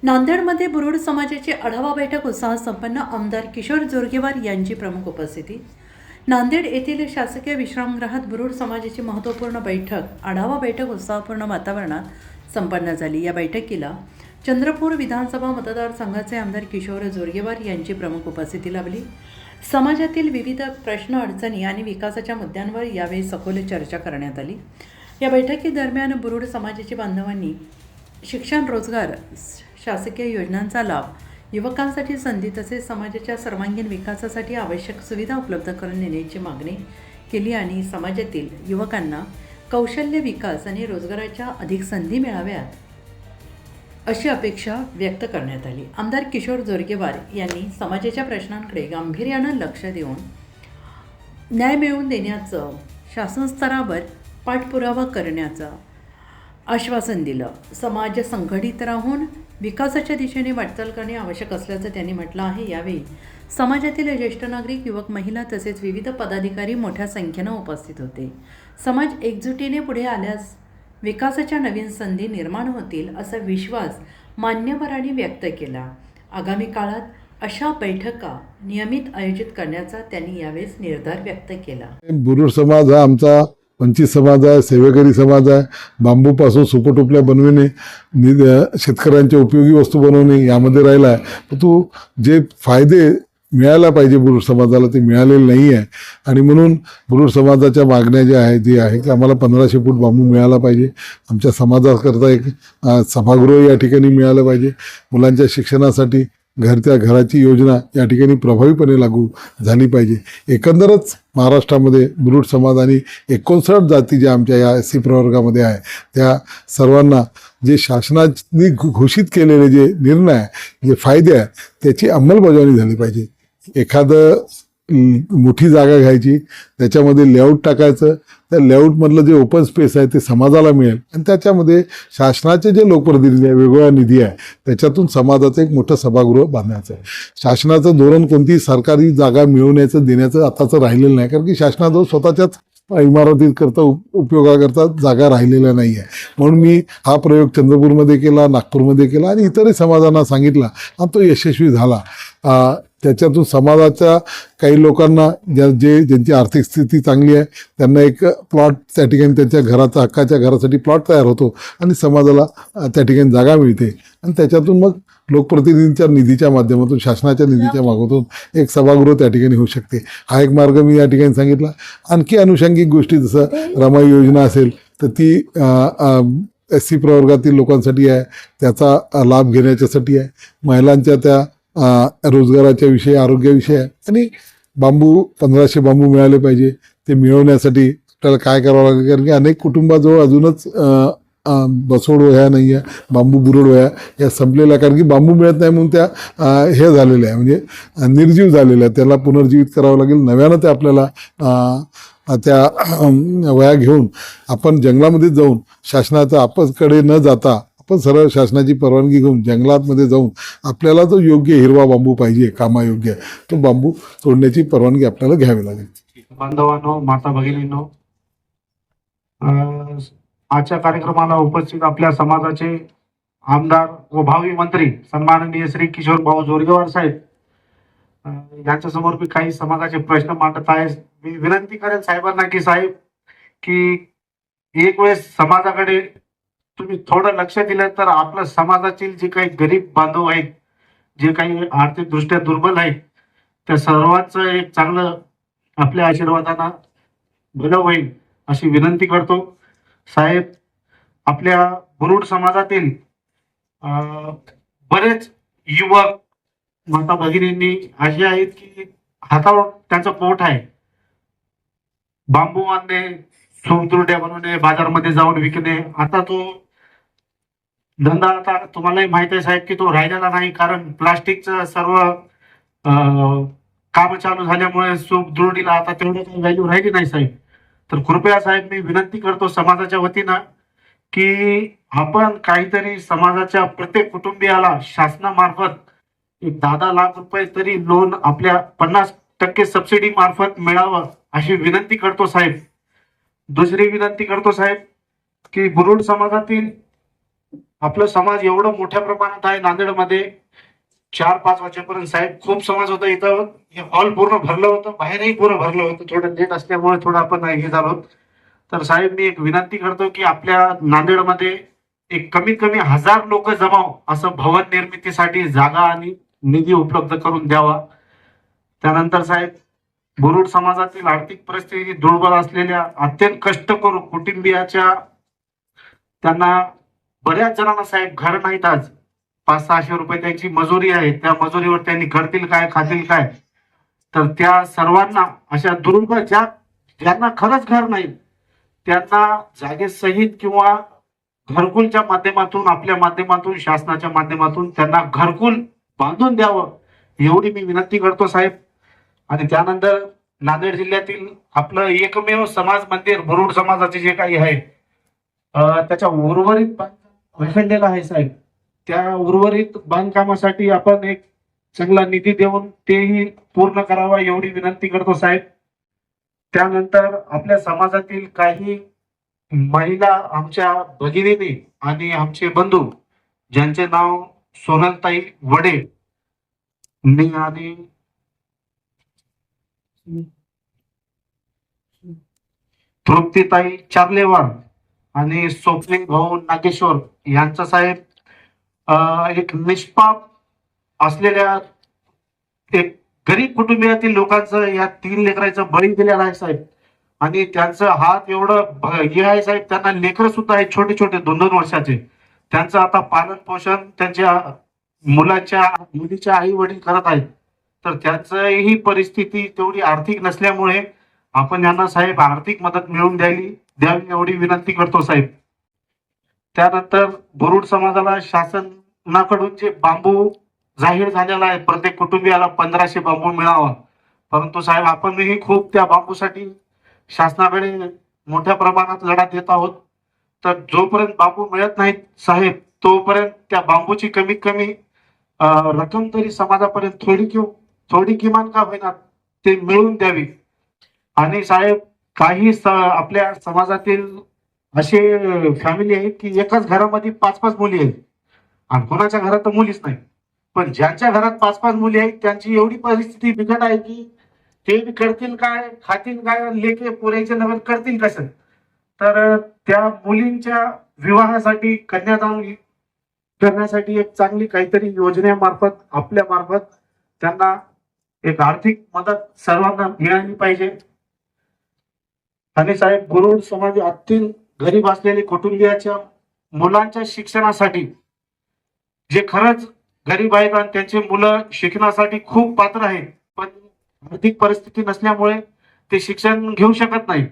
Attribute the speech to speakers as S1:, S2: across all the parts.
S1: नांदेडमध्ये बुरुड समाजाची आढावा बैठक उत्साहात संपन्न. आमदार किशोर जोरगेवार यांची प्रमुख उपस्थिती. नांदेड येथील शासकीय विश्रामगृहात बुरुड समाजाची महत्त्वपूर्ण आढावा बैठक उत्साहपूर्ण वातावरणात संपन्न झाली. या बैठकीला चंद्रपूर विधानसभा मतदारसंघाचे आमदार किशोर जोरगेवार यांची प्रमुख उपस्थिती लाभली. समाजातील विविध प्रश्न, अडचणी आणि विकासाच्या मुद्द्यांवर यावेळी सखोल चर्चा करण्यात आली. या बैठकीदरम्यान बुरुड समाजाच्या बांधवांनी शिक्षण, रोजगार, शासकीय योजनांचा लाभ, युवकांसाठी संधी तसेच समाजाच्या सर्वांगीण विकासासाठी आवश्यक सुविधा उपलब्ध करून देण्याची मागणी केली आणि समाजातील युवकांना कौशल्य विकास आणि रोजगाराच्या अधिक संधी मिळाव्यात अशी अपेक्षा व्यक्त करण्यात आली. आमदार किशोर जोरगेवार यांनी समाजाच्या प्रश्नांकडे गांभीर्यानं लक्ष देऊन न्याय मिळवून देण्याचं, शासन स्तरावर पाठपुरावा करण्याचं आश्वासन दिलं. समाज संघटित राहून विकासाच्या दिशेने वाटचाल करणे आवश्यक असल्याचं त्यांनी म्हटलं आहे. यावेळी समाजातील ज्येष्ठ नागरिक, युवक, महिला तसेच विविध पदाधिकारी मोठ्या संख्येनं उपस्थित होते. समाज एकजुटीने पुढे आल्यास विकासाच्या नवीन संधी निर्माण होतील असा विश्वास मान्यवरांनी व्यक्त केला. आगामी काळात अशा बैठका नियमित आयोजित करण्याचा त्यांनी यावेळेस निर्धार व्यक्त केला.
S2: बुरुड समाज हा आमचा वंचित समाज आहे, सेवेकरी समाज आहे. बांबूपासून सुपटुपल्या बनविणे, शेतकऱ्यांच्या उपयोगी वस्तू बनवणे यामध्ये राहिला आहे. परंतु जे फायदे मिळायला पाहिजे बुरुड समाजाला ते मिळालेले नाही आहे. आणि म्हणून बुरुड समाजाच्या मागण्या ज्या आहेत जे आहे की आम्हाला 1500 फूट बांबू मिळाला पाहिजे. आमच्या समाजाकरता एक सभागृह या ठिकाणी मिळालं पाहिजे. मुलांच्या शिक्षणासाठी घराची योजना या ठिकाणी प्रभावीपणे लागू झाली पाहिजे. एकंदरच महाराष्ट्रामध्ये बुरुड समाज आणि 59 जाती ज्या आमच्या या SC प्रवर्गामध्ये आहे त्या सर्वांना जे शासनाने घोषित केलेले जे निर्णय आहे, जे फायदे आहे त्याची अंमलबजावणी झाली पाहिजे. एखादं मोठी जागा घ्यायची, त्याच्यामध्ये लेआउट टाकायचं, त्या लेआउटमधलं जे ओपन स्पेस आहे ते समाजाला मिळेल आणि त्याच्यामध्ये शासनाचे जे लोकप्रतिनिधी आहे, वेगवेगळा निधी आहे, त्याच्यातून समाजाचं एक मोठं सभागृह बांधायचं आहे. शासनाचं धोरण कोणती सरकारी जागा मिळवण्याचं देण्याचं आताचं राहिलेलं नाही, कारण की शासनाजवळ स्वतःच्याच इमारतीकरता उपयोगाकरता जागा राहिलेल्या नाही आहे. म्हणून मी हा प्रयोग चंद्रपूरमध्ये केला, नागपूरमध्ये केला आणि इतरही समाजांना सांगितला आणि तो यशस्वी झाला. त्याच्यातून समाजाच्या काही लोकांना ज्यांची आर्थिक स्थिती चांगली आहे त्यांना एक प्लॉट त्या ठिकाणी त्यांच्या घराचा, हक्काच्या घरासाठी प्लॉट तयार होतो आणि समाजाला त्या ठिकाणी जागा मिळते आणि त्याच्यातून मग लोकप्रतिनिधींच्या निधीच्या माध्यमातून, शासनाच्या निधीच्या माध्यमातून एक सभागृह त्या ठिकाणी होऊ शकते. हा एक मार्ग मी या ठिकाणी सांगितला. आणखी अनुषंगिक गोष्टी जसं रमाई योजना असेल तर ती SC प्रवर्गातील लोकांसाठी आहे, त्याचा लाभ घेण्याच्यासाठी आहे. महिलांच्या त्या रोजगाराच्या विषयी, आरोग्याविषयी आहे. आणि 1500 बांबू मिळाले पाहिजे. ते मिळवण्यासाठी आपल्याला काय करावं लागेल, कारण की अनेक कुटुंबाजवळ अजूनच बसवड वह्या नाही आहे, बांबू बुरुड वह्या या संपलेल्या, कारण की बांबू मिळत नाही म्हणून त्या हे झालेल्या आहे, म्हणजे निर्जीव झालेल्या आहे. त्याला पुनर्जीवित करावं लागेल. नव्यानं ते आपल्याला त्या वह्या घेऊन आपण जंगलामध्ये जाऊन शासनाच्या आपसकडे न जाता आपण सरळ शासनाची परवानगी घेऊन जंगलातमध्ये जाऊन आपल्याला जो योग्य हिरवा बांबू पाहिजे, कामायोग्य, तो बांबू तोडण्याची परवानगी आपल्याला घ्यावी लागेल.
S3: बांधवांनो, माता भगिनींनो, आजच्या कार्यक्रमाला उपस्थित आपल्या समाजाचे आमदार व भावी मंत्री सन्माननीय श्री किशोर भाऊ जोरगेवार साहेब यांच्या समोर मी काही समाजाचे प्रश्न मांडत आहे. मी विनंती करेन साहेबांना की साहेब, की एक वेळेस समाजाकडे तुम्ही थोडं लक्ष दिलं तर आपल्या समाजातील जे काही गरीब बांधव आहेत, जे काही आर्थिकदृष्ट्या दुर्बल आहेत, त्या सर्वांचं एक चांगलं आपल्या आशीर्वादानं भलं होईल अशी विनंती करतो. साहेब, आपल्या बुरुड समाजातील बरेच युवक माता भगिनींनी असे आहेत की हातावर त्यांचं पोट आहे. बांबू आणणे, सोमतुरड्या बनवणे, बाजारमध्ये जाऊन विकणे, आता तो धंदा आता तुम्हालाही माहित आहे साहेब की तो राहिलेला नाही, कारण प्लास्टिकचं सर्व काम चालू झाल्यामुळे सोमतुरडीला आता तेवढं काही व्हॅल्यू राहिली नाही साहेब. तर कृपया साहेब मी विनंती करतो समाजाच्या वतीनं की आपण काहीतरी समाजाच्या प्रत्येक कुटुंबियाला शासनामार्फत एक 10 लाख रुपये तरी लोन आपल्या 50% सबसिडी मार्फत मिळावं अशी विनंती करतो साहेब. दुसरी विनंती करतो साहेब की बुरुड समाजातील आपलं समाज एवढं मोठ्या प्रमाणात आहे नांदेडमध्ये. 4-5 वाजेपर्यंत साहेब खूप समाज होता इथं. हे हॉल पूर्ण भरलं होतं, बाहेरही पूर्ण भरलं होतं. थोडं लेट असल्यामुळे थोडं आपण हे झालो. तर साहेब मी एक विनंती करतो की आपल्या नांदेडमध्ये एक कमीत कमी 1000 लोक जमाव असं भवन निर्मितीसाठी जागा आणि निधी उपलब्ध करून द्यावा. त्यानंतर साहेब बुरुड समाजातील आर्थिक परिस्थिती दुर्बल असलेल्या अत्यंत कष्टकरू कुटुंबियाच्या त्यांना बऱ्याच जणांना साहेब घर नाहीत. आज 500-600 रुपये त्यांची मजुरी आहे. त्या मजुरीवर त्यांनी करतील काय, खातील काय. तर त्या सर्वांना अशा दुर्बल ज्यांना खरंच घर नाही त्यांना जागेसहित किंवा घरकुलच्या माध्यमातून, आपल्या माध्यमातून, शासनाच्या माध्यमातून त्यांना घरकुल बांधून द्यावं एवढी मी विनंती करतो साहेब. आणि त्यानंतर नांदेड जिल्ह्यातील आपलं एकमेव समाज मंदिर बुरुड समाजाचे जे काही आहे त्याच्या उर्वरित बांधलेलं आहे साहेब. त्या उर्वरित बांधकामासाठी आपण एक चांगला निधी देऊन तेही पूर्ण करावा एवढी विनंती करतो साहेब. त्यानंतर आपल्या समाजातील काही महिला आमच्या भगिनीने आणि आमचे बंधू ज्यांचे नाव सोनलताई वडे आणि तृप्तीताई चार्लेवार आणि स्वप्नील भाऊ नागेश्वर यांचा साहेब एक निष्पाप असलेल्या एक गरीब कुटुंबियातील लोकांचं या 3 लेकरांचं बळी दिलेला आहे साहेब. आणि त्यांचं हात एवढं हे आहे साहेब, त्यांना लेकरं सुद्धा आहेत छोटे छोटे 2-2 वर्षाचे. त्यांचं आता पालन पोषण त्यांच्या मुलीच्या आई वडील करत आहेत. तर त्यांचंही परिस्थिती तेवढी आर्थिक नसल्यामुळे आपण यांना साहेब आर्थिक मदत मिळवून द्यावी एवढी विनंती करतो साहेब. त्यानंतर बुरुड समाजाला शासनाकडून जे बांबू जाहीर झालेला आहे, प्रत्येक कुटुंबियाला 1500 बांबू मिळावा. परंतु साहेब आपणही खूप त्या बांबूसाठी शासनाकडे मोठ्या प्रमाणात लढा देत आहोत. तर जोपर्यंत बांबू मिळत नाहीत साहेब तोपर्यंत त्या बांबूची कमीत कमी रक्कम तरी समाजापर्यंत थोडी किमान का होईना ते मिळवून द्यावी. आणि साहेब काही आपल्या समाजातील असे फॅमिली आहेत की एकाच घरामध्ये 5-5 मुली आहेत आणि कोणाच्या घरात तर मुलीच नाही. पण ज्यांच्या घरात 5-5 मुली आहेत त्यांची एवढी परिस्थिती बिकट आहे की ते करतील काय, खातील काय, लेके पोरायचे लग्न करतील कसं. तर त्या मुलींच्या विवाहासाठी कन्यादान करण्यासाठी एक चांगली काहीतरी योजनेमार्फत आपल्या मार्फत त्यांना एक आर्थिक मदत सर्वांना मिळाली पाहिजे. आणि साहेब बुरुड समाज अत्यंत गरीब असलेले कुटुंबियाच्या मुलांच्या शिक्षणासाठी जे खरंच गरीब आहेत आणि त्यांचे मुलं शिक्षणासाठी खूप पात्र आहेत पण आर्थिक परिस्थिती नसल्यामुळे ते शिक्षण घेऊ शकत नाहीत.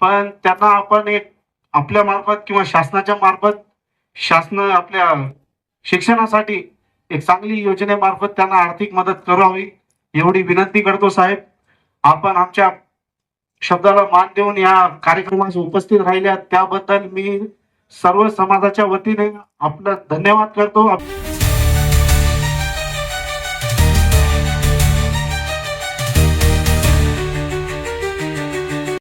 S3: पण त्यांना आपण एक आपल्या मार्फत किंवा शासनाच्या मार्फत शासन आपल्या शिक्षणासाठी एक चांगली योजनेमार्फत त्यांना आर्थिक मदत करावी एवढी विनंती करतो साहेब. आपण आमच्या शब्दाला मान देऊन या कार्यक्रमास उपस्थित राहिल्या त्याबद्दल मी सर्व समाजाच्या वतीने आपलं धन्यवाद करतो.